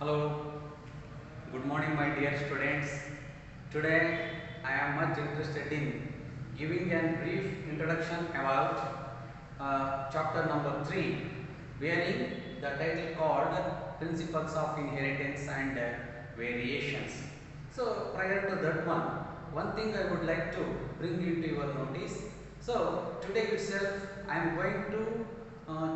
Hello, good morning, my dear students. Today I am much interested in giving a brief introduction about chapter number 3, bearing the title called Principles of Inheritance and Variations. So, prior to that one thing I would like to bring into your notice. So, today itself I am going to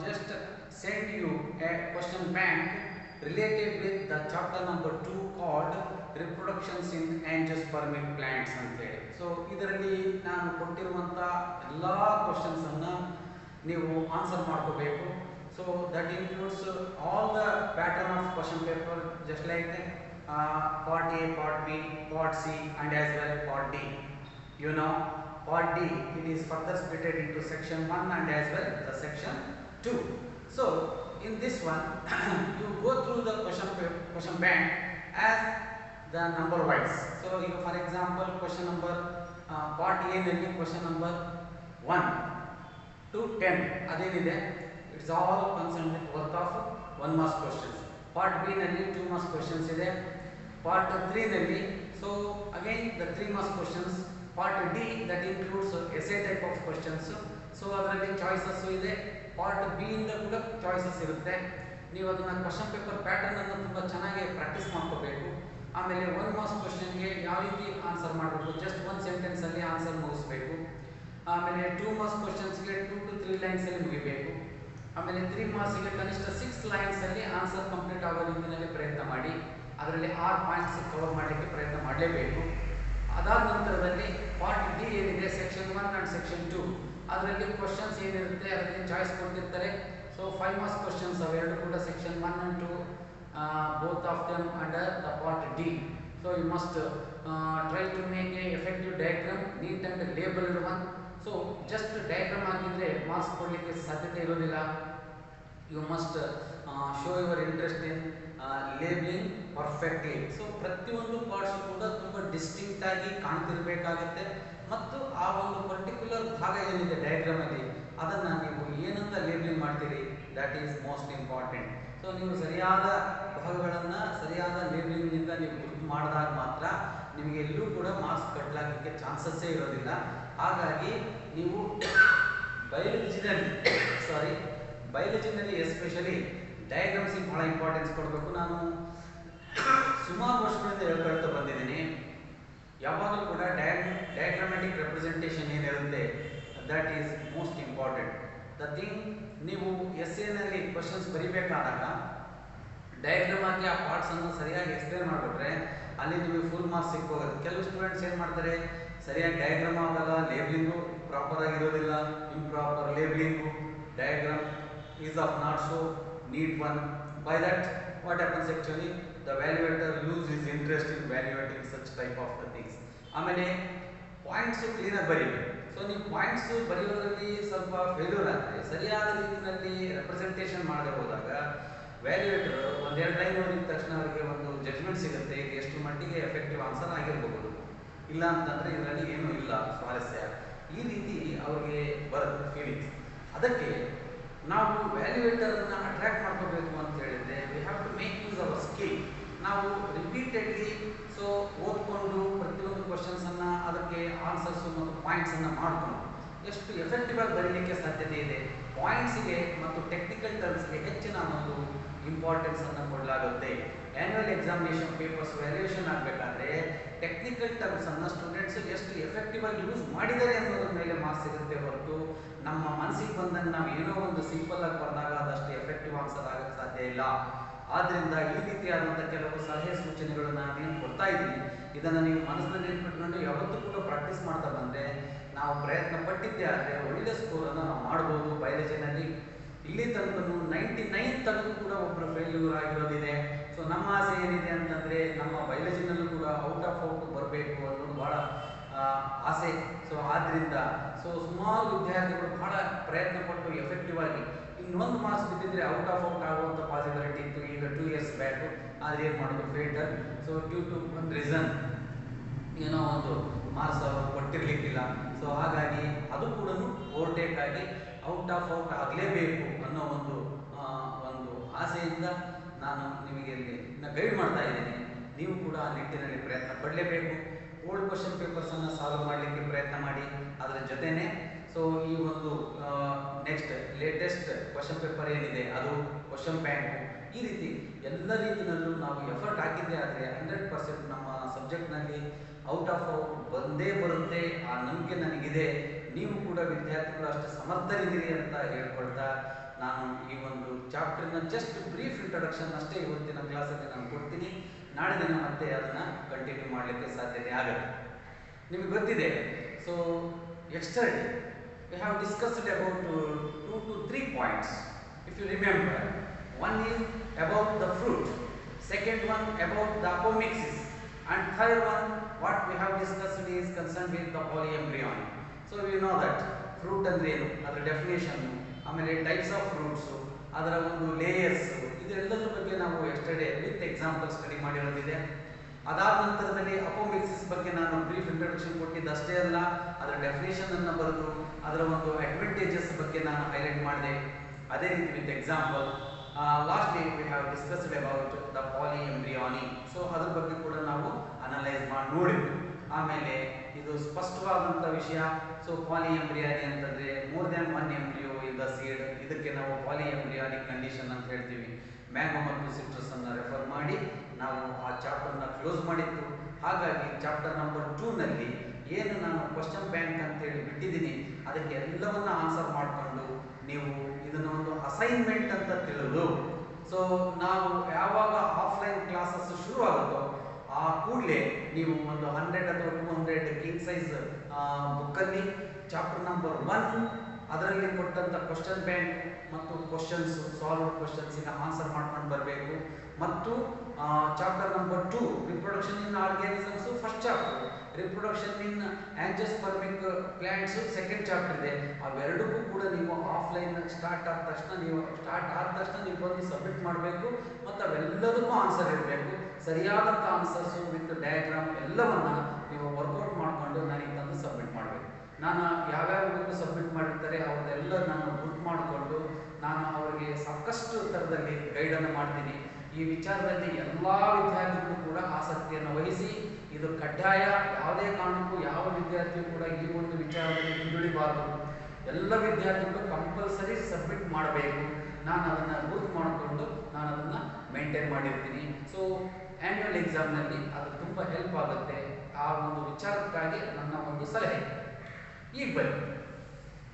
just send you a question bank related with the chapter number 2 called reproductions in angiospermic plants ಅಂತೇಳಿ. So ಇದರಲ್ಲಿ ನಾನು ಕೊಟ್ಟಿರುವಂಥ ಎಲ್ಲ ಕ್ವಶನ್ಸನ್ನು ನೀವು answer ಮಾಡ್ಕೋಬೇಕು. So that includes all the pattern of question paper just like part A, part B, part C and as well part D. You know, part D it is further split into section 1 and as well the section 2. So in this one you go through the question bank as the number wise. So you, for example, question number part A ನಲ್ಲಿ question number 1 to 10 ಅದೇನಿದೆ, it's all concerned with worth of 1 marks questions. Part B ನಲ್ಲಿ 2 marks questions ಇದೆ. Part 3 ನಲ್ಲಿ so again the 3 marks questions. Part D that includes essay type of questions. So ಅದರಲ್ಲಿ choices ಇದೆ. Part B ಇಂದ ಕೂಡ choices ಇರುತ್ತೆ. ನೀವು ಅದನ್ನು ಕ್ವಶನ್ ಪೇಪರ್ ಪ್ಯಾಟರ್ನ್ ಅನ್ನು ತುಂಬ ಚೆನ್ನಾಗಿ ಪ್ರಾಕ್ಟೀಸ್ ಮಾಡ್ಕೋಬೇಕು. ಆಮೇಲೆ 1 ಮಾರ್ಕ್ಸ್ ಕ್ವಶನ್ಗೆ ಯಾವ ರೀತಿ ಆನ್ಸರ್ ಮಾಡಬೇಕು, ಜಸ್ಟ್ 1 ಸೆಂಟೆನ್ಸಲ್ಲಿ ಆನ್ಸರ್ ಮುಗಿಸ್ಬೇಕು. ಆಮೇಲೆ 2 ಮಾರ್ಕ್ಸ್ ಕ್ವಶನ್ಸ್ಗೆ 2 to 3 ಲೈನ್ಸಲ್ಲಿ ಮುಗಿಬೇಕು. ಆಮೇಲೆ 3 ಮಾರ್ಕ್ಸ್ಗೆ ಕನಿಷ್ಠ 6 ಲೈನ್ಸಲ್ಲಿ ಆನ್ಸರ್ ಕಂಪ್ಲೀಟ್ ಆಗೋ ರೀತಿಯಲ್ಲಿ ಪ್ರಯತ್ನ ಮಾಡಿ ಅದರಲ್ಲಿ 6 ಪಾಯಿಂಟ್ಸ್ ಕವರ್ ಮಾಡಲಿಕ್ಕೆ ಪ್ರಯತ್ನ ಮಾಡಲೇಬೇಕು. ಅದಾದ ನಂತರದಲ್ಲಿ ಪಾರ್ಟ್ ಡಿ ಏನಿದೆ, ಸೆಕ್ಷನ್ 1 ಆ್ಯಂಡ್ ಸೆಕ್ಷನ್ 2 ಅದರಲ್ಲಿ ಕ್ವಶನ್ಸ್ ಏನಿರುತ್ತೆ ಅದರಲ್ಲಿ ಚಾಯ್ಸ್ ಕೊಟ್ಟಿರ್ತಾರೆ. ಸೊ 5 ಮಾರ್ಕ್ಸ್ ಕ್ವಶನ್ಸ್ ಅವೆರಡು ಕೂಡ section 1 and 2 both of them under the part D. So you must try to make a effective diagram, neat and labeled one. So just diagram ಆಗಿದ್ರೆ marks ಕೊಡಲಿಕ್ಕೆ ಸಾಧ್ಯತೆ ಇರೋದಿಲ್ಲ. You must show your interest in labeling perfectly. So ಪ್ರತಿಯೊಂದು parts ಕೂಡ ತುಂಬ distinct ಆಗಿ ಕಾಣ್ತಿರ್ಬೇಕಾಗತ್ತೆ ಮತ್ತು ಆ ಒಂದು ಪರ್ಟಿಕ್ಯುಲರ್ ಭಾಗ ಏನಿದೆ ಡಯಾಗ್ರಾಮಲ್ಲಿ ಅದನ್ನು ನೀವು ಏನಂತ ಲೇಬಲಿಂಗ್ ಮಾಡ್ತೀರಿ, that is most important. So ನೀವು ಸರಿಯಾದ ಭಾಗಗಳನ್ನು ಸರಿಯಾದ ಲೇಬಲಿಂಗ್ನಿಂದ ನೀವು ಗುರುತು ಮಾಡಿದಾಗ ಮಾತ್ರ ನಿಮಗೆ ಎಲ್ಲೂ ಕೂಡ ಮಾರ್ಕ್ಸ್ ಕಟ್ಟಲಾಗಲಿಕ್ಕೆ ಚಾನ್ಸಸ್ಸೇ ಇರೋದಿಲ್ಲ. ಹಾಗಾಗಿ ನೀವು ಬಯಾಲಜಿನಲ್ಲಿ ಎಸ್ಪೆಷಲಿ ಡಯಾಗ್ರಾಮ್ಸಿಗೆ ಭಾಳ ಇಂಪಾರ್ಟೆನ್ಸ್ ಕೊಡಬೇಕು. ನಾನು ಸುಮಾರು ವರ್ಷಗಳಿಂದ ಹೇಳ್ಕೊಳ್ತಾ ಬಂದಿದ್ದೀನಿ, ಯಾವಾಗಲೂ ಕೂಡ ಡಯಾಗ್ರಾಮ್ಯಾಟಿಕ್ ರೆಪ್ರೆಸೆಂಟೇಷನ್ ಏನಿರುತ್ತೆ that is most important. The thing, ನೀವು ಎಸ್ ಎನಲ್ಲಿ ಕ್ವಶನ್ಸ್ ಬರಿಬೇಕಾದಾಗ ಡಯಾಗ್ರಾಮ್ ಆಗಿ ಆ ಪಾರ್ಟ್ಸನ್ನು ಸರಿಯಾಗಿ ಎಕ್ಸ್ಪ್ಲೇನ್ ಮಾಡಿಬಿಟ್ರೆ ಅಲ್ಲಿ ನಿಮಗೆ ಫುಲ್ ಮಾರ್ಕ್ಸ್ ಸಿಕ್ಕೋಗುತ್ತೆ. ಕೆಲವು ಸ್ಟೂಡೆಂಟ್ಸ್ ಏನು ಮಾಡ್ತಾರೆ, ಸರಿಯಾಗಿ ಡಯಾಗ್ರಾಮ್ ಆಗಲ್ಲ, ಲೇಬ್ಲಿಂಗು ಪ್ರಾಪರ್ ಆಗಿರೋದಿಲ್ಲ, improper labeling, diagram is of not so neat one. By that what happens actually the evaluator lose his interest in evaluating such type of the things. ಆಮೇಲೆ points ಕ್ಲೀನಾಗಿ ಬರೀಬೇಕು. So ನೀವು points ಬರೆಯೋದ್ರಲ್ಲಿ ಸ್ವಲ್ಪ failure ಆದರೆ ಸರಿಯಾದ ರೀತಿಯಲ್ಲಿ representation ಮಾಡದೆ ಹೋದಾಗ ವ್ಯಾಲ್ಯೂಯೇಟರ್ ಒಂದೆರಡು ಲೈನ್ ಓದಿದ ತಕ್ಷಣ ಅವರಿಗೆ ಒಂದು ಜಡ್ಜ್ಮೆಂಟ್ ಸಿಗುತ್ತೆ, ಇದು ಎಷ್ಟು ಮಟ್ಟಿಗೆ ಎಫೆಕ್ಟಿವ್ ಆನ್ಸರ್ ಆಗಿರಬಹುದು, ಇಲ್ಲ ಅಂತಂದರೆ ಇದರಲ್ಲಿ ಏನೂ ಇಲ್ಲ ಸ್ವಾರಸ್ಯ, ಈ ರೀತಿ ಅವ್ರಿಗೆ ಬರುತ್ತೆ ಫೀಲಿಂಗ್ಸ್. ಅದಕ್ಕೆ ನಾವು ವ್ಯಾಲ್ಯೂಯೇಟರನ್ನು ಅಟ್ರ್ಯಾಕ್ಟ್ ಮಾಡ್ಕೋಬೇಕು ಅಂತ ಹೇಳಿದರೆ we have to make use our skill. ನಾವು ರಿಪೀಟೆಡ್ಲಿ ಸೊ ಓದ್ಕೊಂಡು ಪ್ರತಿಯೊಂದು ಕ್ವಶನ್ಸನ್ನು ಅದಕ್ಕೆ ಆನ್ಸರ್ಸು ಮತ್ತು ಪಾಯಿಂಟ್ಸನ್ನು ಮಾಡಿಕೊಂಡು ಎಷ್ಟು ಎಫೆಕ್ಟಿವ್ ಆಗಿ ಬರೀಲಿಕ್ಕೆ ಸಾಧ್ಯತೆ ಇದೆ. ಪಾಯಿಂಟ್ಸಿಗೆ ಮತ್ತು ಟೆಕ್ನಿಕಲ್ ಟರ್ಮ್ಸ್ಗೆ ಹೆಚ್ಚಿನ ಒಂದು ಇಂಪಾರ್ಟೆನ್ಸನ್ನು ಕೊಡಲಾಗುತ್ತೆ. ಆ್ಯನ್ಯುವಲ್ ಎಕ್ಸಾಮಿನೇಷನ್ ಪೇಪರ್ಸ್ ವ್ಯಾಲ್ಯೂಯೇಷನ್ ಆಗಬೇಕಾದ್ರೆ ಟೆಕ್ನಿಕಲ್ ಟರ್ಮ್ಸನ್ನು ಸ್ಟೂಡೆಂಟ್ಸ್ ಎಷ್ಟು ಎಫೆಕ್ಟಿವ್ ಆಗಿ ಯೂಸ್ ಮಾಡಿದ್ದಾರೆ ಅನ್ನೋದ್ರ ಮೇಲೆ ಮಾರ್ಕ್ಸ್ ಸಿಗುತ್ತೆ ಹೊರತು ನಮ್ಮ ಮನಸ್ಸಿಗೆ ಬಂದಂಗೆ ನಾವು ಏನೋ ಒಂದು ಸಿಂಪಲ್ ಆಗಿ ಬಂದಾಗ ಅದಷ್ಟು ಎಫೆಕ್ಟಿವ್ ಆನ್ಸರ್ ಆಗೋಕ್ಕೆ ಸಾಧ್ಯ ಇಲ್ಲ. ಆದ್ದರಿಂದ ಈ ರೀತಿಯಾದಂಥ ಕೆಲವು ಸಲಹೆ ಸೂಚನೆಗಳನ್ನು ನಾನೇನು ಕೊಡ್ತಾ ಇದ್ದೀನಿ, ಇದನ್ನು ನೀವು ಮನಸ್ಸಿನಲ್ಲಿ ನೆನ್ಪಿಟ್ಕೊಂಡು ಯಾವತ್ತೂ ಕೂಡ ಪ್ರಾಕ್ಟೀಸ್ ಮಾಡ್ತಾ ಬಂದರೆ ನಾವು ಪ್ರಯತ್ನ ಪಟ್ಟಿದ್ದೇ ಆದರೆ ಒಳ್ಳೆಯ ಸ್ಕೋರನ್ನು ನಾವು ಮಾಡ್ಬೋದು. ಬಯಾಲಜಿನಲ್ಲಿ ಇಲ್ಲಿ ತನಕ 99 ತನಕ ಕೂಡ ಒಬ್ಬರು ಫೇಲ್ಯೂರ್ ಆಗಿರೋದಿದೆ. ಸೊ ನಮ್ಮ ಆಸೆ ಏನಿದೆ ಅಂತಂದರೆ ನಮ್ಮ ಬಯಾಲಜಿನಲ್ಲೂ ಕೂಡ ಔಟ್ ಆಫ್ ಬರಬೇಕು ಅನ್ನೋದು ಭಾಳ ಆಸೆ. ಸೊ ಆದ್ದರಿಂದ ಸುಮಾರು ವಿದ್ಯಾರ್ಥಿಗಳು ಭಾಳ ಪ್ರಯತ್ನ ಪಟ್ಟು ಎಫೆಕ್ಟಿವ್ ಆಗಿ ಇನ್ನೊಂದು ಮಾರ್ಕ್ಸ್ ಬಿದ್ದಿದ್ರೆ ಔಟ್ ಆಗುವಂಥ ಪಾಸಿಬಿಲಿಟಿ ಇತ್ತು ಈಗ 2 years ಬ್ಯಾಕು. ಆದರೆ ಏನು ಮಾಡೋದು, ಫೇಟಲ್. ಸೊ ಡ್ಯೂ ಟು ಒಂದು ರೀಸನ್ ಏನೋ ಒಂದು ಮಾರ್ಕ್ಸ್ ಅವರು ಕೊಟ್ಟಿರಲಿಕ್ಕಿಲ್ಲ. ಸೊ ಹಾಗಾಗಿ ಅದು ಕೂಡ ಓವರ್ಟೇಕ್ ಆಗಿ ಔಟ್ ಆಗಲೇಬೇಕು ಅನ್ನೋ ಒಂದು ಆಸೆಯಿಂದ ನಾನು ನಿಮಗೆ ಇಲ್ಲಿ ಗೈಡ್ ಮಾಡ್ತಾ ಇದ್ದೀನಿ. ನೀವು ಕೂಡ ಆ ನಿಟ್ಟಿನಲ್ಲಿ ಪ್ರಯತ್ನ ಪಡಲೇಬೇಕು. ಓಲ್ಡ್ ಕ್ವಶನ್ ಪೇಪರ್ಸನ್ನು ಸಾಲ್ವ್ ಮಾಡಲಿಕ್ಕೆ ಪ್ರಯತ್ನ ಮಾಡಿ. ಅದರ ಜೊತೆನೇ ಸೊ ಈ ಒಂದು ನೆಕ್ಸ್ಟ್ ಲೇಟೆಸ್ಟ್ ಕ್ವಶನ್ ಪೇಪರ್ ಏನಿದೆ ಅದು, ಕ್ವಶನ್ ಬ್ಯಾಂಕು, ಈ ರೀತಿ ಎಲ್ಲ ರೀತಿಯಲ್ಲೂ ನಾವು ಎಫರ್ಟ್ ಹಾಕಿದ್ದೇ ಆದರೆ 100% ನಮ್ಮ ಸಬ್ಜೆಕ್ಟ್ನಲ್ಲಿ ಔಟ್ ಆಫ್ ಬಂದೇ ಬರುತ್ತೆ. ಆ ನಂಬಿಕೆ ನನಗಿದೆ. ನೀವು ಕೂಡ ವಿದ್ಯಾರ್ಥಿಗಳು ಅಷ್ಟು ಸಮರ್ಥರಿದ್ದೀರಿ ಅಂತ ಹೇಳ್ಕೊಳ್ತಾ ನಾನು ಈ ಒಂದು ಚಾಪ್ಟರ್ನ ಜಸ್ಟ್ ಬ್ರೀಫ್ ಇಂಟ್ರೊಡಕ್ಷನ್ ಅಷ್ಟೇ ಇವತ್ತಿನ ಕ್ಲಾಸಲ್ಲಿ ನಾನು ಕೊಡ್ತೀನಿ. ನಾಳೆ ದಿನ ಮತ್ತೆ ಅದನ್ನು ಕಂಟಿನ್ಯೂ ಮಾಡಲಿಕ್ಕೆ ಸಾಧ್ಯತೆ ಆಗುತ್ತೆ. ನಿಮಗೆ ಗೊತ್ತಿದೆ, so yesterday we have discussed about 2 to 3 points. If you remember, one is about the fruit, second one about the apomixis, and third one what we have discussed is concerned with the polyembryony. So we know that fruit ಅಂದ್ರೆ ಏನು, ಅದರ definition, ಆಮೇಲೆ types of fruits, ಅದರ ಒಂದು layers, ಇದೆಲ್ಲದರ ಬಗ್ಗೆ ನಾವು yesterday with example study ಮಾಡಿರೋದಿದೆ. ಅದಾದ ನಂತರದಲ್ಲಿ ಅಪೋಮಿಕ್ಸಿಸ್ ಬಗ್ಗೆ ನಾನು ಬ್ರೀಫ್ ಇಂಟ್ರೊಡಕ್ಷನ್ ಕೊಟ್ಟಿದ್ದಷ್ಟೇ ಅಲ್ಲ, ಅದರ ಡೆಫಿನೇಷನ್ ಅನ್ನು ಬರೆದು ಅದರ ಒಂದು ಅಡ್ವಾಂಟೇಜಸ್ ಬಗ್ಗೆ ನಾನು ಹೈಲೈಟ್ ಮಾಡಿದೆ. ಅದೇ ರೀತಿ with example lastly we have discussed about the polyembryony. So ಅದ್ರ ಬಗ್ಗೆ ಕೂಡ ನಾವು ಅನಲೈಸ್ ಮಾಡಿ ನೋಡಿದ್ವಿ. ಆಮೇಲೆ ಇದು ಸ್ಪಷ್ಟವಾದಂಥ ವಿಷಯ. ಸೊ ಪಾಲಿಎಂಬ್ರಿಯಾನಿ ಅಂತಂದರೆ more than one embryo in the seed, ಇದಕ್ಕೆ ನಾವು ಪಾಲಿಎಂಬ್ರಿಯಾನಿಕ್ ಕಂಡೀಷನ್ ಅಂತ ಹೇಳ್ತೀವಿ. ಮ್ಯಾಂಗೋ ಮತ್ತು ಸಿಟ್ರಸ್ ಅನ್ನು ರೆಫರ್ ಮಾಡಿ ನಾವು ಆ ಚಾಪ್ಟರ್ನ ಕ್ಲೋಸ್ ಮಾಡಿತ್ತು. ಹಾಗಾಗಿ ಚಾಪ್ಟರ್ ನಂಬರ್ 2ನಲ್ಲಿ ಏನು ನಾನು ಕ್ವಶನ್ ಬ್ಯಾಂಕ್ ಅಂತೇಳಿ ಬಿಟ್ಟಿದ್ದೀನಿ ಅದಕ್ಕೆ ಎಲ್ಲವನ್ನ ಆನ್ಸರ್ ಮಾಡಿಕೊಂಡು ನೀವು ಇದನ್ನು ಒಂದು ಅಸೈನ್ಮೆಂಟ್ ಅಂತ ತಿಳಿದು, ಸೊ ನಾವು ಯಾವಾಗ ಆಫ್ಲೈನ್ ಕ್ಲಾಸಸ್ ಶುರು ಆಗುತ್ತೋ ಆ ಕೂಡಲೇ ನೀವು ಒಂದು 100 ಅಥವಾ 200 ಕಿಂಗ್ ಸೈಜ್ ಬುಕ್ಕಲ್ಲಿ ಚಾಪ್ಟರ್ ನಂಬರ್ 1 ಅದರಲ್ಲಿ ಕೊಟ್ಟಂಥ ಕ್ವಶನ್ ಬ್ಯಾಂಕ್ ಮತ್ತು ಕ್ವಶನ್ಸ್, ಸಾಲ್ವ್ ಕ್ವಶನ್ಸಿನ ಆನ್ಸರ್ ಮಾಡ್ಕೊಂಡು ಬರಬೇಕು. ಮತ್ತು chapter number 2 reproduction in organisms first chapter, reproduction in angiospermic plants second chapter ಇದೆ. ಅವೆರಡಕ್ಕೂ ಕೂಡ ನೀವು ಆಫ್ಲೈನ್ ಸ್ಟಾರ್ಟ್ ಆದ ತಕ್ಷಣ ನೀವು ಬಂದು ಸಬ್ಮಿಟ್ ಮಾಡಬೇಕು. ಮತ್ತು ಅವೆಲ್ಲದಕ್ಕೂ ಆನ್ಸರ್ ಇರಬೇಕು. ಸರಿಯಾದಂಥ ಆನ್ಸರ್ಸು ವಿತ್ ಡಯಾಗ್ರಾಮ್ ಎಲ್ಲವನ್ನ ನೀವು ವರ್ಕೌಟ್ ಮಾಡಿಕೊಂಡು ನನಗೆ ತಂದು ಸಬ್ಮಿಟ್ ಮಾಡಬೇಕು. ನಾನು ಯಾವ್ಯಾವ ಬುಕ್ ಸಬ್ಮಿಟ್ ಮಾಡಿರ್ತಾರೆ ಅವ್ರದ್ದೆಲ್ಲ ನಾನು ಗುರ್ತು ಮಾಡಿಕೊಂಡು ನಾನು ಅವರಿಗೆ ಸಾಕಷ್ಟು ಥರದಲ್ಲಿ ಗೈಡನ್ನು ಮಾಡ್ತೀನಿ. ಈ ವಿಚಾರದಲ್ಲಿ ಎಲ್ಲ ವಿದ್ಯಾರ್ಥಿಗಳು ಕೂಡ ಆಸಕ್ತಿಯನ್ನು ವಹಿಸಿ, ಇದು ಕಡ್ಡಾಯ. ಯಾವುದೇ ಕಾರಣಕ್ಕೂ ಯಾವ ವಿದ್ಯಾರ್ಥಿಯು ಕೂಡ ಈ ಒಂದು ವಿಚಾರದಲ್ಲಿ ಹಿಂದುಳಿಬಾರದು. ಎಲ್ಲ ವಿದ್ಯಾರ್ಥಿಗಳು ಕಂಪಲ್ಸರಿ ಸಬ್ಮಿಟ್ ಮಾಡಬೇಕು. ನಾನು ಅದನ್ನು ಗುರ್ತು ಮಾಡಿಕೊಂಡು ನಾನು ಅದನ್ನು ಮೇಂಟೈನ್ ಮಾಡಿರ್ತೀನಿ. ಸೊ ಆ್ಯನ್ಯುವಲ್ ಎಕ್ಸಾಮ್ನಲ್ಲಿ ಅದು ತುಂಬ ಹೆಲ್ಪ್ ಆಗುತ್ತೆ. ಆ ಒಂದು ವಿಚಾರಕ್ಕಾಗಿ ನನ್ನ ಒಂದು ಸಲಹೆ. ಈಗ ಬನ್ನಿ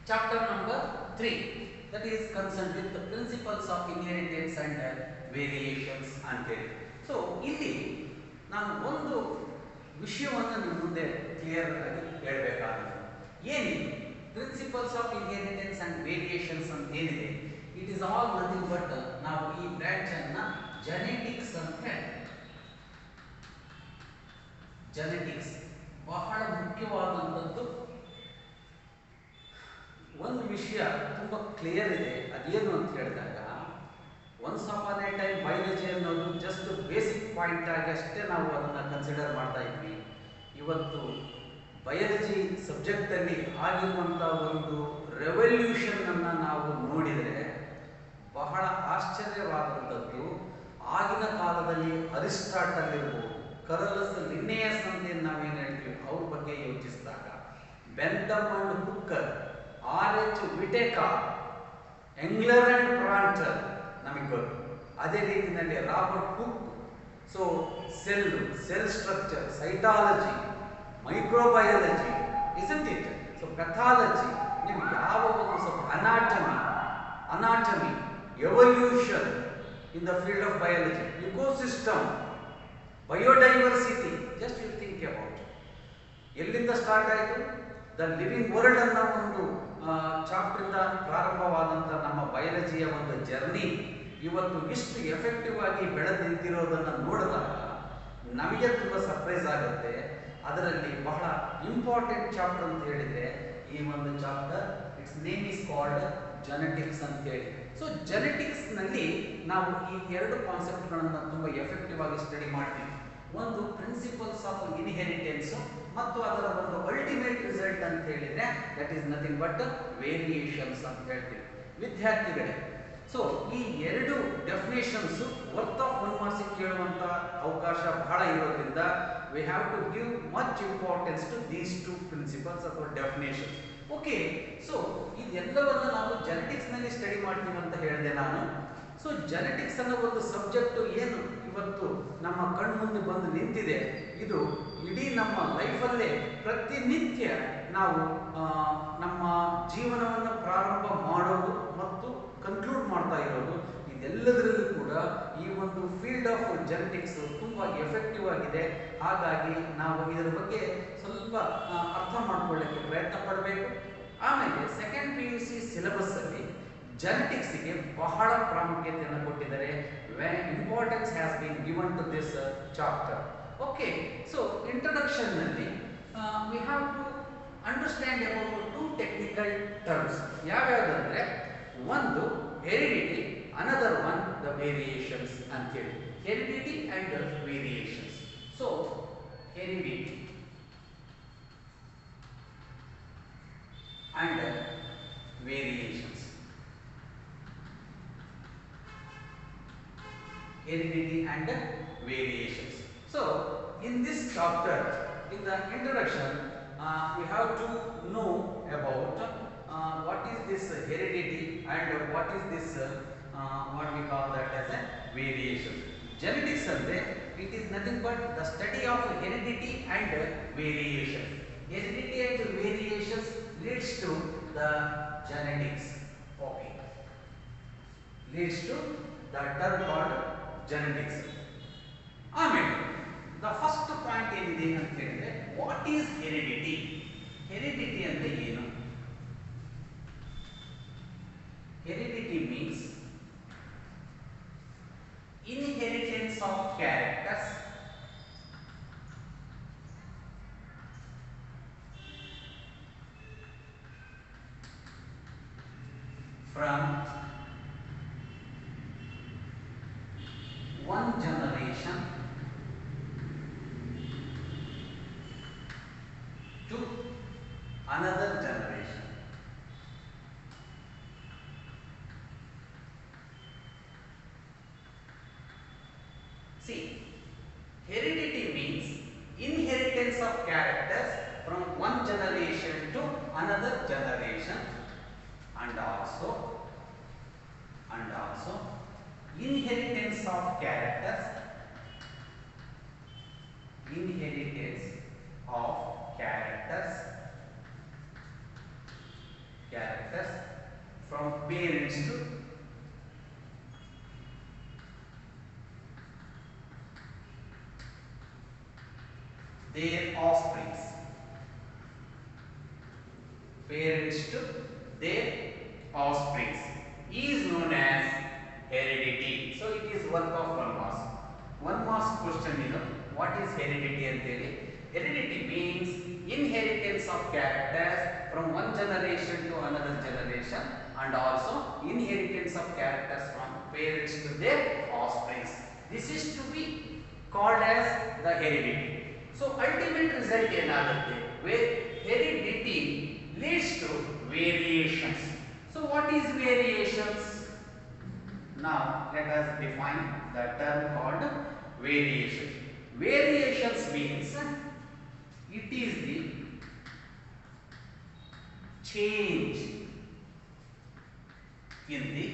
chapter number 3, that is concern with the principles of inheritance and variations ಅಂತೇಳಿ. ಸೊ ಇಲ್ಲಿ ನಾನು ಒಂದು ವಿಷಯವನ್ನು ನಿಮ್ಮ ಮುಂದೆ ಕ್ಲಿಯರ್ ಆಗಿ ಹೇಳಬೇಕಾಗುತ್ತೆ. ಏನಿದೆ principles of inheritance and variations ಅಂತ ಏನಿದೆ, it is all nothing but ನಾವು ಈ ಬ್ರಾಂಚ್ ಅನ್ನ ಜೆನೆಟಿಕ್ಸ್ ಅಂತ ಹೇಳ್ತೀವಿ. ಜೆನೆಟಿಕ್ಸ್ ಬಹಳ ಮುಖ್ಯವಾದಂಥದ್ದು. ಒಂದು ವಿಷಯ ತುಂಬ ಕ್ಲಿಯರ್ ಇದೆ, ಅದೇನು ಅಂತ ಹೇಳಿದಾಗ once upon A time biology ಅನ್ನೋದು ಜಸ್ಟ್ ಬೇಸಿಕ್ ಪಾಯಿಂಟ್ ಆಗಿ ಅಷ್ಟೇ ನಾವು ಅದನ್ನು ಕನ್ಸಿಡರ್ ಮಾಡ್ತಾ ಇದ್ವಿ. ಇವತ್ತು ಬಯಾಲಜಿ ಸಬ್ಜೆಕ್ಟಲ್ಲಿ ಆಗಿರುವಂಥ ಒಂದು ರೆವಲ್ಯೂಷನ್ ಅನ್ನು ನಾವು ನೋಡಿದರೆ ಬಹಳ ಆಶ್ಚರ್ಯವಾದಂಥದ್ದು. ಆಗಿನ ಕಾಲದಲ್ಲಿ ಅರಿಸ್ಟಾಟಲ್ ಇರ್ಬೋದು, ಕರಲಸ್ ಲಿನ್ನೇಯಸ್ ಅಂತ ನಾವೇನು ಹೇಳ್ತೀವಿ ಅವ್ರ ಬಗ್ಗೆ ಯೋಚಿಸಿದಾಗ, ಬೆಂಥಮ್ ಅಂಡ್ ಹುಕ್ಕರ್, R.H. ವಿಟೇಕಾರ್, ಎಂಗ್ಲರ್ ಅಂಡ್ ಪ್ರಾಂಟರ್ ನಮಗೆ ಗೊತ್ತು. ಅದೇ ರೀತಿಯಲ್ಲಿ Robert Hooke. So cell structure, cytology, microbiology, isn't it? So pathology, ನೀವು ಯಾವ ಒಂದು ಸ್ವಲ್ಪ anatomy, evolution in the field of biology, ecosystem, biodiversity, just you think about. ಎಲ್ಲಿಂದ ಸ್ಟಾರ್ಟ್ ಆಯಿತು? ದ ಲಿವಿಂಗ್ ವರ್ಲ್ಡ್ ಅನ್ನೋ ಒಂದು ಚಾಪ್ಟರಿಂದ ಪ್ರಾರಂಭವಾದಂಥ ನಮ್ಮ ಬಯಾಲಜಿಯ ಒಂದು ಜರ್ನಿ ಇವತ್ತು ಇಷ್ಟು ಎಫೆಕ್ಟಿವ್ ಆಗಿ ಬೆಳೆದು ನಿಂತಿರೋದನ್ನು ನೋಡಿದಾಗ ನಮಗೆ ತುಂಬ ಸರ್ಪ್ರೈಸ್ ಆಗುತ್ತೆ. ಅದರಲ್ಲಿ ಬಹಳ ಇಂಪಾರ್ಟೆಂಟ್ ಚಾಪ್ಟರ್ ಅಂತ ಹೇಳಿದರೆ ಈ ಒಂದು chapter, it's name is called genetics ಅಂತೇಳಿ. ಸೊ ಜೆನೆಟಿಕ್ಸ್ನಲ್ಲಿ ನಾವು ಈ ಎರಡು ಕಾನ್ಸೆಪ್ಟ್ಗಳನ್ನು ತುಂಬ ಎಫೆಕ್ಟಿವ್ ಆಗಿ ಸ್ಟಡಿ ಮಾಡ್ತೀವಿ. ಒಂದು ಪ್ರಿನ್ಸಿಪಲ್ಸ್ ಆಫ್ ಇನ್ಹೆರಿಟೆನ್ಸ್ ಮತ್ತು ಅದರ ಒಂದು ಅಲ್ಟಿಮೇಟ್ ರಿಸಲ್ಟ್ ಅಂತ ಹೇಳಿದ್ರೆ that is nothing but variations ಅಂತ ಹೇಳ್ತೀವಿ. ವಿದ್ಯಾರ್ಥಿಗಳೇ, ಸೊ ಈ ಎರಡು ಡೆಫಿನೇಷನ್ಸ್ ವರ್ತ್ ಆಫ್ 1 ಮಾರ್ಕ್ಸ್ ಕೇಳುವಂತ ಅವಕಾಶ ಬಹಳ ಇರೋದ್ರಿಂದ we have to give much importance to these two principles ಅಥವಾ ಡೆಫಿನೇಷನ್ಸ್. ಓಕೆ, ಸೊ ಇದೆಲ್ಲವನ್ನ ನಾವು ಜೆನೆಟಿಕ್ಸ್ ನಲ್ಲಿ ಸ್ಟಡಿ ಮಾಡ್ತೀವಿ ಅಂತ ಹೇಳಿದೆ ನಾನು. ಸೊ ಜೆನೆಟಿಕ್ಸ್ ಅನ್ನೋ ಒಂದು ಸಬ್ಜೆಕ್ಟ್ ಏನು ಇವತ್ತು ನಮ್ಮ ಕಣ್ಮುಂದೆ ಬಂದು ನಿಂತಿದೆ, ಇದು ಇಡೀ ನಮ್ಮ ಲೈಫಲ್ಲೇ ಪ್ರತಿನಿತ್ಯ ನಾವು ನಮ್ಮ ಜೀವನವನ್ನು ಪ್ರಾರಂಭ ಮಾಡೋದು ಮತ್ತು ಕನ್ಕ್ಲೂಡ್ ಮಾಡ್ತಾ ಇರೋದು, ಇದೆಲ್ಲದರಲ್ಲೂ ಕೂಡ ಈ ಒಂದು ಫೀಲ್ಡ್ ಆಫ್ ಜೆನೆಟಿಕ್ಸ್ ತುಂಬಾ ಎಫೆಕ್ಟಿವ್ ಆಗಿದೆ. ಹಾಗಾಗಿ ನಾವು ಇದರ ಬಗ್ಗೆ ಸ್ವಲ್ಪ ಅರ್ಥ ಮಾಡ್ಕೊಳ್ಳಿಕ್ಕೆ ಪ್ರಯತ್ನ ಪಡಬೇಕು. ಆಮೇಲೆ ಸೆಕೆಂಡ್ PUC ಸಿಲೆಬಸ್ ಅಲ್ಲಿ ಜೆನೆಟಿಕ್ಸ್ಗೆ ಬಹಳ ಪ್ರಾಮುಖ್ಯತೆಯನ್ನು ಕೊಟ್ಟಿದ್ದಾರೆ. Importance has been given to this chapter. Okay, so introduction ನಲ್ಲಿ we have to understand about 2 technical terms. ಯಾವ್ಯಾವುದಂದ್ರೆ ಒಂದು heredity, another one the variations ಅಂತ ಹೇಳಿ. Heredity and variations. So heredity and variations. Heredity and variations. So in this chapter, in the introduction, we have to know about what is this heredity and what is this what we call that as a variation. Genetics andre it is nothing but the study of heredity and variation. Heredity and variations leads to the genetics. Okay, leads to the term called genetics. ಆಮೇಲೆ the first point ಏನಿದೆ ಅಂತ ಹೇಳಿದ್ರೆ what is heredity? Heredity ಅಂದ್ರೆ ಏನು? Heredity means inheritance of characters from one generation to another generation. See, heredity means inheritance of characters from one generation to another generation, and also inheritance of characters from parents to their offsprings. Parents to their offsprings is known as heredity. So it is work of 1 marks. 1 marks question is what is heredity anteli. Heredity means inheritance of characters from one generation to another generation, and also inheritance of characters from parents to their offsprings. This is to be called as the heredity. So ultimate result enagutte where heredity leads to variations. So what is variations? Now let us define the term called variation. Variations means it is the change in the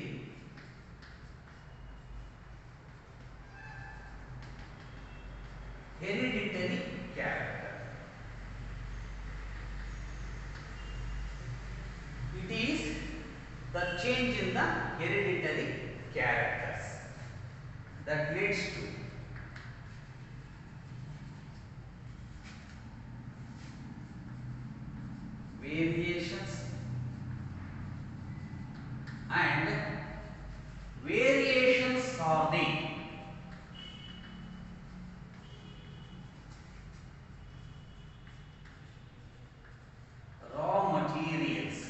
hereditary character. It is the change in the hereditary characters that leads to variations, and variations are the raw materials.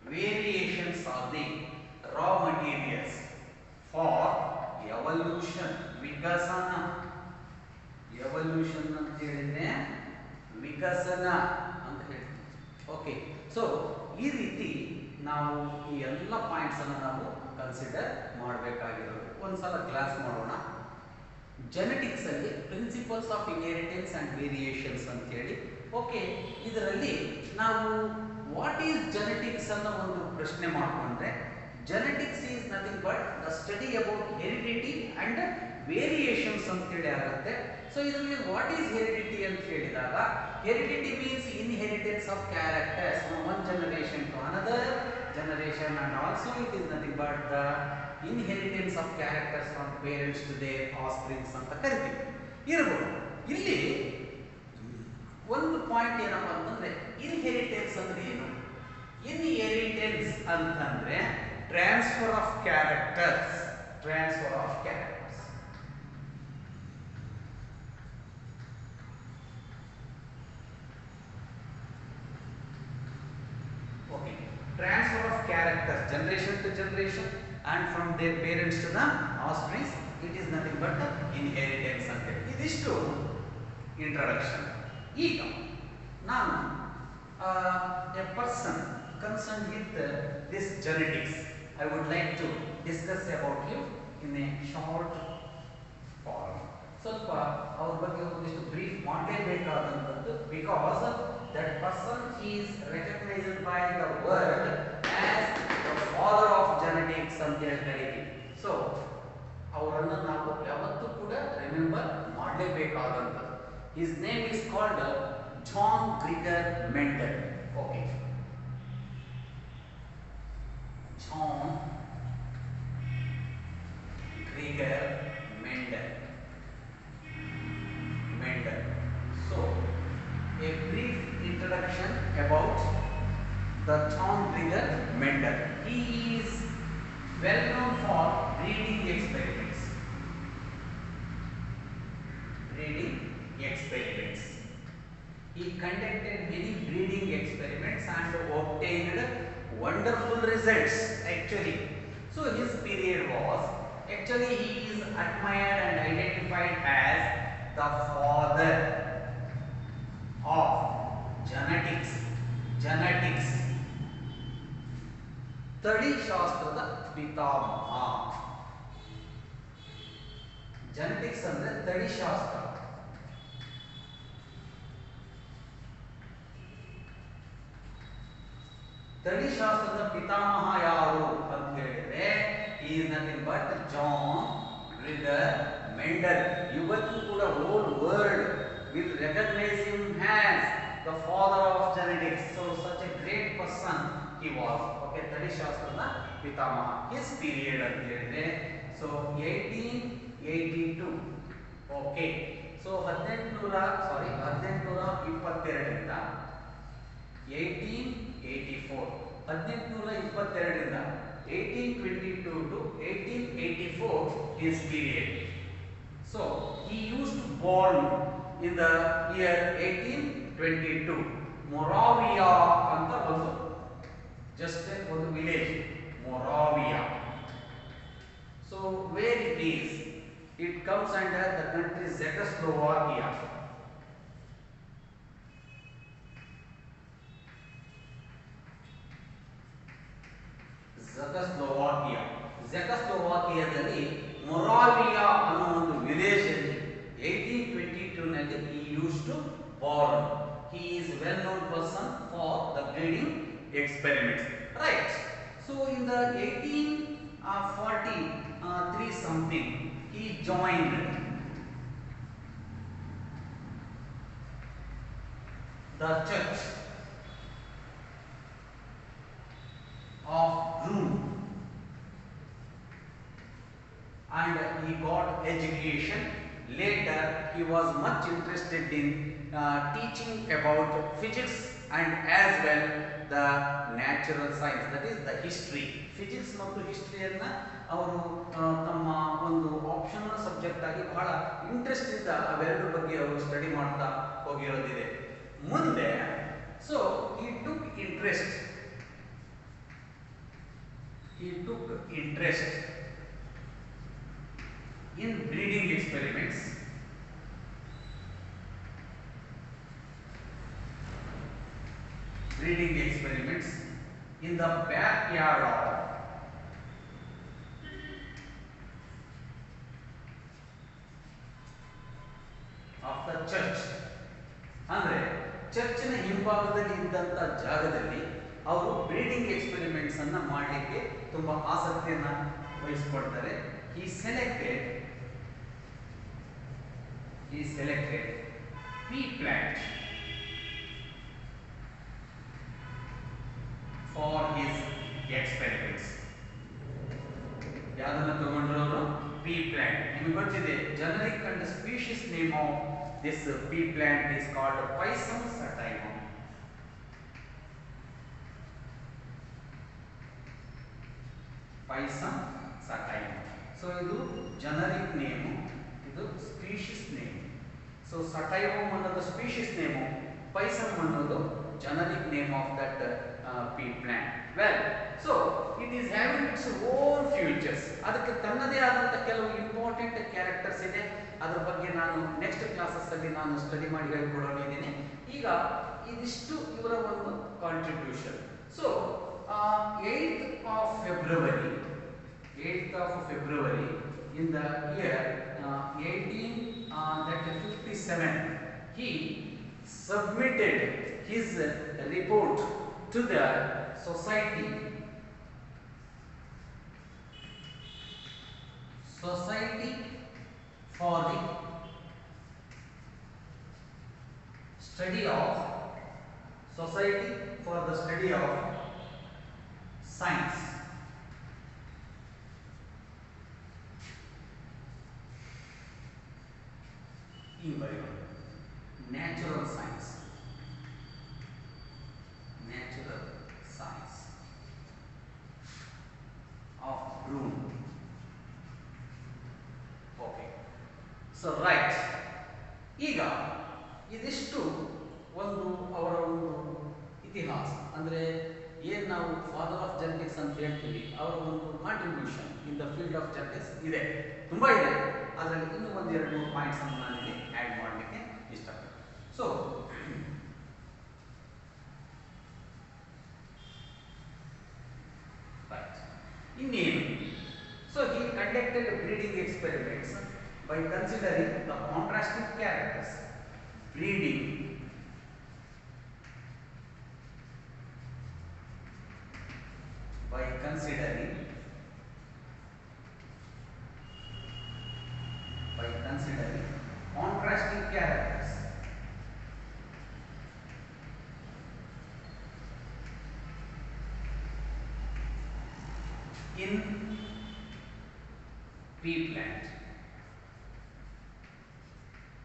Variations are the raw materials for evolution. ವಿಕಸನ, evolution ಅಂತ ಹೇಳಿದ್ರೆ ವಿಕಸನ ಅಂತ ಹೇಳ್ತೀವಿ. Okay, so ಈ ರೀತಿ ನಾವು ಈ ಎಲ್ಲ ಪಾಯಿಂಟ್ಸ್ ಅನ್ನು ನಾವು ಕನ್ಸಿಡರ್ ಮಾಡಬೇಕಾಗಿರೋದು. ಒಂದ್ಸಲ ಕ್ಲಾಸ್ ಮಾಡೋಣ. ಜೆನೆಟಿಕ್ಸ್ ಅಲ್ಲಿ principles of inheritance and variations ಅಂತ ಹೇಳಿ. ಓಕೆ, ಇದರಲ್ಲಿ ನಾವು ವಾಟ್ ಈಸ್ ಜೆನೆಟಿಕ್ಸ್ ಅನ್ನೋ ಒಂದು ಪ್ರಶ್ನೆ ಮಾಡಿಕೊಂಡ್ರೆ, genetics is nothing but the study about heredity and variations ಅಂತ ಹೇಳಿ ಆಗುತ್ತೆ. ಸೊ ಇದರಲ್ಲಿ ವಾಟ್ ಈಸ್ ಹೆರಿಡಿಟಿ ಅಂತ ಹೇಳಿದಾಗ, heredity means inheritance of characters from one generation to another generation, and also it is nothing but the inheritance of characters from parents to their offsprings ಅಂತ ಕರಿತೀವಿ. ಇರಬಹುದು. ಇಲ್ಲಿ ಒಂದು ಪಾಯಿಂಟ್ ಏನಪ್ಪಾ ಅಂತಂದ್ರೆ, ಇನ್ಹೆರಿಟೆನ್ಸ್ ಅಂದ್ರೆ ಏನು? ಇನ್ಹೆರಿಟೆನ್ಸ್ ಅಂತಂದ್ರೆ transfer of characters. Transfer of characters. Okay, transfer of characters generation to generation and from their parents to the offspring, it is nothing but the inheritance ಅಂತ ಹೇಳಿ. ಇದಿಷ್ಟು ಇಂಟ್ರೊಡಕ್ಷನ್. ಈಗ ನಾನು a person concerned with this genetics, I would like to discuss about you in a short form. ಸ್ವಲ್ಪ ಅವ್ರ ಬಗ್ಗೆ ಒಂದಿಷ್ಟು brief ಮಾಡಲೇಬೇಕಾದಂಥದ್ದು, because that person is recognized by the world as the father of genetics ಅಂತ ಹೇಳಿ ಕರೀತೀವಿ. So ಅವರನ್ನು ನಾವು ಯಾವತ್ತೂ ಕೂಡ remember ಮಾಡಲೇಬೇಕಾದಂಥದ್ದು. His name is called John Gregor Mendel. Okay, John Gregor Mendel. So a brief introduction about the John Gregor Mendel. He is well known for breeding experiments. Breeding experiments. He conducted many breeding experiments and obtained wonderful results actually. So his period was, actually he is admired and identified as the father of genetics. ತಳಿ ಶಾಸ್ತ್ರದ ಪಿತಾಮಹ. Genetics ಅಂದ್ರೆ ತಳಿ ಶಾಸ್ತ್ರ. ತಳಿ ಶಾಸ್ತ್ರದ ಪಿತಾಮಹ ಯಾರು ಅಂತ ಹೇಳಿದ್ರೆ, he is nothing but John Gregor Mendel. ಇವತ್ತು ಕೂಡ whole world will recognize him as the father of genetics. So such a great person he was. Okay, ತಳಿ ಶಾಸ್ತ್ರದ ಪಿತಾಮಹ. His period ಅಂತ ಹೇಳಿದ್ರೆ, so 1882. Okay, so 1822ರಿಂದ 1884, 1822ರಿಂದ 1822 to 1884 his period. So he used to born in the year 1822. Moravia ಅಂತ ಒಂದು just ಒಂದು village, Moravia. So where it is? It comes under the country Czechoslovakia. ಜೆಕೋಸ್ಲೋವಾಕಿಯಾದಲ್ಲಿ ಮೊರಾವಿಯಾ ಅನ್ನೋ ಒಂದು ವಿಲೇಜ್ ಅಲ್ಲಿ 1822 ನಲ್ಲಿ he used to born. He is well known person for the breeding experiments, right? So in the 1843 something he joined the church of Rome and he got education. Later he was much interested in teaching about physics and as well the natural science, that is the history. Physics ಮತ್ತು ಹಿಸ್ಟರಿಯನ್ನ ಅವರು ತಮ್ಮ ಒಂದು optional subject ಆಗಿ ಬಹಳ interest ಇಂದ ಅವೆರಡರ ಬಗ್ಗೆ ಅವರು study ಮಾಡ್ತಾ ಹೋಗಿರೋದಿದೆ ಮುಂದೆ. So he took interest in breeding experiments. in the backyard of the church. ಅಂದ್ರೆ ಚರ್ಚಿನ ಹಿಂಭಾಗದಲ್ಲಿ ಇದ್ದಂತ ಜಾಗದಲ್ಲಿ ಅವರು ಬ್ರೀಡಿಂಗ್ ಎಕ್ಸ್ಪೆರಿಮೆಂಟ್ಸ್ ಅನ್ನ ಮಾಡಲಿಕ್ಕೆ ತುಂಬಾ ಆಸಕ್ತಿಯನ್ನ ವಹಿಸಿಕೊಳ್ತಾರೆ. he selected pea plant for his experiments. ಯಾವ್ದನ್ನ ತಗೊಂಡ್ರು ಅವರು? pea plant. ನಿಮಗೆ ಗೊತ್ತಿದೆ, generic and species name of this pea plant is called Pisum sativum. Pisum sativum. So ಇದು generic name, ಇದು species name. So sativum ಅನ್ನೋದು species name, Pisum ಅನ್ನೋದು generic name of that pea plant. Well, so it is having its own features. ಅದಕ್ಕೆ ತನ್ನದೇ ಆದಂತ ಕೆಲವು important characters ಇದೆ. ಅದರ ಬಗ್ಗೆ ನಾನು ನೆಕ್ಸ್ಟ್ ಕ್ಲಾಸಸ್ ಅಲ್ಲಿ ನಾನು ಸ್ಟಡಿ ಮಾಡಿ ಹೇಳ್ಕೊಡೋನಿದ್ದೀನಿ. ಈಗ ಇದಿಷ್ಟು ಇವರ ಒಂದು contribution. So 8th of February in the year 1857 he submitted his report to the Society for the study of science. Natural science of Broome. Okay. So right. ಈಗ ಇದಿಷ್ಟು ಒಂದು ಅವರ ಒಂದು ಇತಿಹಾಸ, ಅಂದ್ರೆ ಏನ್ ನಾವು ಫಾದರ್ ಆಫ್ ಜೆನೆಟಿಕ್ಸ್ ಅಂತ ಹೇಳ್ತೀವಿ, ಅವರ ಒಂದು contribution in the field of genetics ಇದೆ, ತುಂಬಾ ಇದೆ. ಅದರಲ್ಲಿ ಇನ್ನೂ ಒಂದು 2-3 ಪಾಯಿಂಟ್ಸ್ ಅನ್ನು ನಾನು ಇಲ್ಲಿ ಆಡ್ ಮಾಡಲಿಕ್ಕೆ ಇಷ್ಟಪಡ್ತೀನಿ. ಸೊ ಇನ್ನೇನು? So he conducted breeding experiments by considering the contrasting characters. Breeding by considering contrasting characters. In pea plant,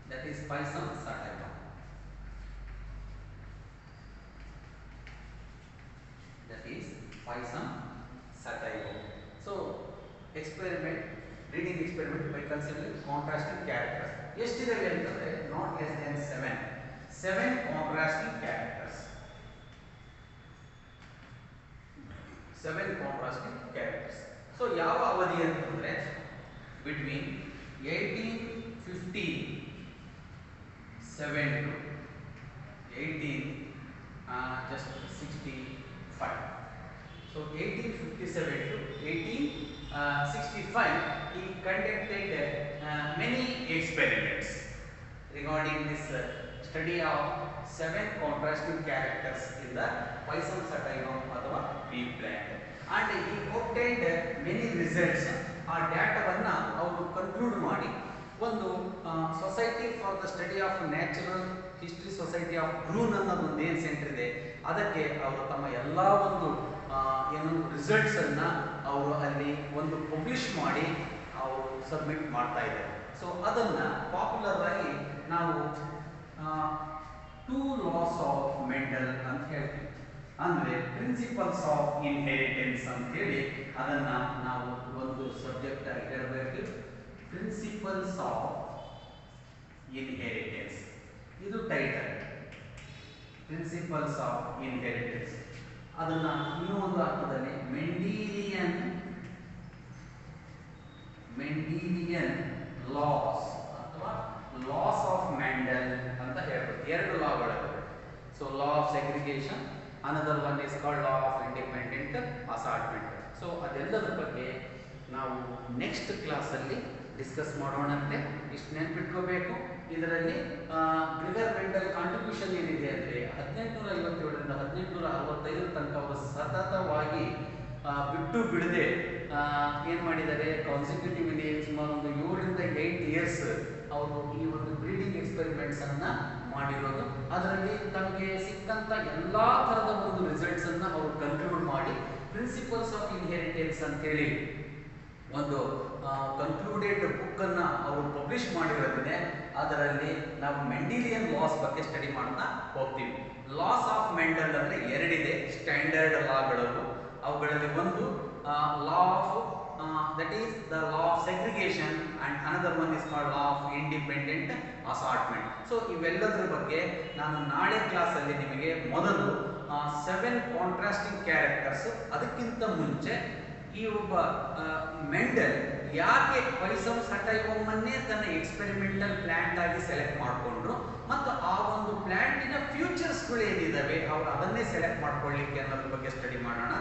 that is Pisum sativum. So breeding experiment by considering contrasting characters. ಎಷ್ಟಿದಾವೆ ಅಂತಂದ್ರೆ not less than 7 contrasting characters. 7 contrasting characters. So ಯಾವ ಅವಧಿ ಅಂತಂದ್ರೆ between 1857 to 1865. So 1857 to 1865 he conducted many experiments regarding this study of 7 contrasting characters in the Pisum sativum ಅಥವಾ pea plant, and he obtained many results. ಆ ಡಾಟಾವನ್ನ ಅವರು conclude ಮಾಡಿ ಒಂದು society for the study of natural history society of Brunn ಅನ್ನೋದು ಒಂದು ಏನು centre ಇದೆ, ಅದಕ್ಕೆ ಅವರು ತಮ್ಮ ಎಲ್ಲ ಒಂದು ಏನು ರಿಸಲ್ಟ್ಸ್ ಅನ್ನ ಅವರು ಅಲ್ಲಿ ಒಂದು ಪಬ್ಲಿಷ್ ಮಾಡಿ ಅವರು ಸಬ್ಮಿಟ್ ಮಾಡ್ತಾ ಇದ್ದಾರೆ. ಸೊ ಅದನ್ನ ಪಾಪ್ಯುಲರ್ ಆಗಿ ನಾವು 2 laws ಆಫ್ ಮೆಂಡಲ್ ಅಂತ ಹೇಳ್ತೀವಿ, ಅಂದ್ರೆ ಪ್ರಿನ್ಸಿಪಲ್ಸ್ ಆಫ್ ಇನ್ಹೆರಿಟೆನ್ಸ್ ಅಂತ ಹೇಳಿ ಅದನ್ನ ನಾವು ಒಂದು ಸಬ್ಜೆಕ್ಟ್ ಆಗಿ ಹೇಳಬೇಕು. ಪ್ರಿನ್ಸಿಪಲ್ಸ್ ಆಫ್ ಇನ್ಹೆರಿಟೆನ್ಸ್, ಇದು ಟೈಟಲ್, ಪ್ರಿನ್ಸಿಪಲ್ಸ್ ಆಫ್ ಇನ್ಹೆರಿಟೆನ್ಸ್. ಅದನ್ನ ಇನ್ನೂ ಒಂದು ಅರ್ಥದಲ್ಲಿ ಮೆಂಡೀಲಿಯನ್ ಲಾಸ್ ಅಥವಾ ಲಾಸ್ ಆಫ್ ಮೆಂಡಲ್ ಅಂತ ಹೇಳ್ಬೋದು. 2 ಲಾಗಳಿವೆ. So law of segregation another one is called law of independent assortment. So ಅದೆಲ್ಲದರ ಬಗ್ಗೆ ನಾವು ನೆಕ್ಸ್ಟ್ ಕ್ಲಾಸಲ್ಲಿ ಡಿಸ್ಕಸ್ ಮಾಡೋಣಂತೆ. ಇಷ್ಟು ನೆನ್ಪಿಟ್ಕೋಬೇಕು. ಇದರಲ್ಲಿ ಗ್ರಿಗರ್ ಮೆಂಡಲ್ ಕಾಂಟ್ರಿಬ್ಯೂಷನ್ ಏನಿದೆ ಅಂದರೆ 1857ರಿಂದ 1865 ತನಕ ಅವರು ಸತತವಾಗಿ ಬಿಟ್ಟು ಬಿಡದೆ ಏನು ಮಾಡಿದ್ದಾರೆ, ಕಾನ್ಸಿಕ್ಯೂಟಿವ್ ಸುಮಾರು ಒಂದು 7 ರಿಂದ 8 ಇಯರ್ಸ್ ಅವರು ಈ ಒಂದು ಬ್ರೀಡಿಂಗ್ ಎಕ್ಸ್ಪೆರಿಮೆಂಟ್ಸ್ ಅನ್ನ ಮಾಡಿರೋದು. ಅದರಲ್ಲಿ ತಮಗೆ ಸಿಕ್ಕಂತ ಎಲ್ಲಾ ತರದ ಒಂದು ರಿಸಲ್ಟ್ಸ್ ಅನ್ನ ಅವರು ಕನ್ಕ್ಲೂಡ್ ಮಾಡಿ ಪ್ರಿನ್ಸಿಪಲ್ಸ್ ಆಫ್ ಇನ್ಹೆರಿಟೆನ್ಸ್ ಅಂತ ಹೇಳಿ ಒಂದು ಕನ್ಕ್ಲೂಡೆಡ್ ಬುಕ್ ಅನ್ನ ಅವರು ಪಬ್ಲಿಷ್ ಮಾಡಿರೋದಿದೆ. ಅದರಲ್ಲಿ ನಾವು ಮೆಂಡಿಲಿಯನ್ ಲಾಸ್ ಬಗ್ಗೆ ಸ್ಟಡಿ ಮಾಡ್ತಾ ಹೋಗ್ತೀವಿ. ಲಾಸ್ ಆಫ್ ಮೆಂಡಲ್ ಅಂದ್ರೆ ಎರಡಿದೆ ಸ್ಟ್ಯಾಂಡರ್ಡ್ ಲಾಗಳು. ಅವುಗಳಲ್ಲಿ ಒಂದು law of that is the law of segregation and another one is called law of independent assortment. So ಇವೆಲ್ಲದರ ಬಗ್ಗೆ ನಾನು ನಾಳೆ ಕ್ಲಾಸಲ್ಲಿ ನಿಮಗೆ ಮೊದಲು 7 ಕಾಂಟ್ರಾಸ್ಟಿಂಗ್ ಕ್ಯಾರೆಕ್ಟರ್ಸ್, ಅದಕ್ಕಿಂತ ಮುಂಚೆ ಈ ಒಬ್ಬ ಮೆಂಡಲ್ ಯಾಕೆ ಪೈಸಮ್ ಸಟೈವಮ್ಮನ್ನೇ ತನ್ನ ಎಕ್ಸ್ಪೆರಿಮೆಂಟಲ್ ಪ್ಲಾಂಟ್ ಆಗಿ ಸೆಲೆಕ್ಟ್ ಮಾಡಿಕೊಂಡ್ರು ಮತ್ತು ಆ ಒಂದು ಪ್ಲಾಂಟಿನ ಫ್ಯೂಚರ್ಸ್ಗಳು ಏನಿದಾವೆ ಅವರು ಅದನ್ನೇ ಸೆಲೆಕ್ಟ್ ಮಾಡ್ಕೊಳ್ಳಿಕ್ಕೆ ಅನ್ನೋದ್ರ ಬಗ್ಗೆ ಸ್ಟಡಿ ಮಾಡೋಣ.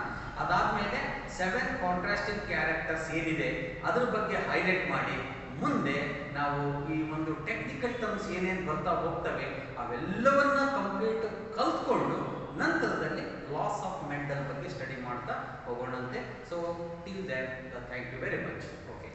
ಅದಾದ್ಮೇಲೆ 7 ಕಾಂಟ್ರಾಸ್ಟಿಂಗ್ ಕ್ಯಾರೆಕ್ಟರ್ಸ್ ಏನಿದೆ ಅದ್ರ ಬಗ್ಗೆ ಹೈಲೈಟ್ ಮಾಡಿ ಮುಂದೆ ನಾವು ಈ ಒಂದು ಟೆಕ್ನಿಕಲ್ ಟರ್ಮ್ಸ್ ಏನೇನು ಬರ್ತಾ ಹೋಗ್ತವೆ ಅವೆಲ್ಲವನ್ನ ಕಂಪ್ಲೀಟ್ ಕಲ್ತ್ಕೊಂಡು ನಂತರದಲ್ಲಿ ಲಾಸ್ ಆಫ್ ಮೆಂಡಲ್ ಬಗ್ಗೆ ಸ್ಟಡಿ ಮಾಡ್ತಾ ಹೋಗೋಣಂತೆ. So till then thank you very much. Okay.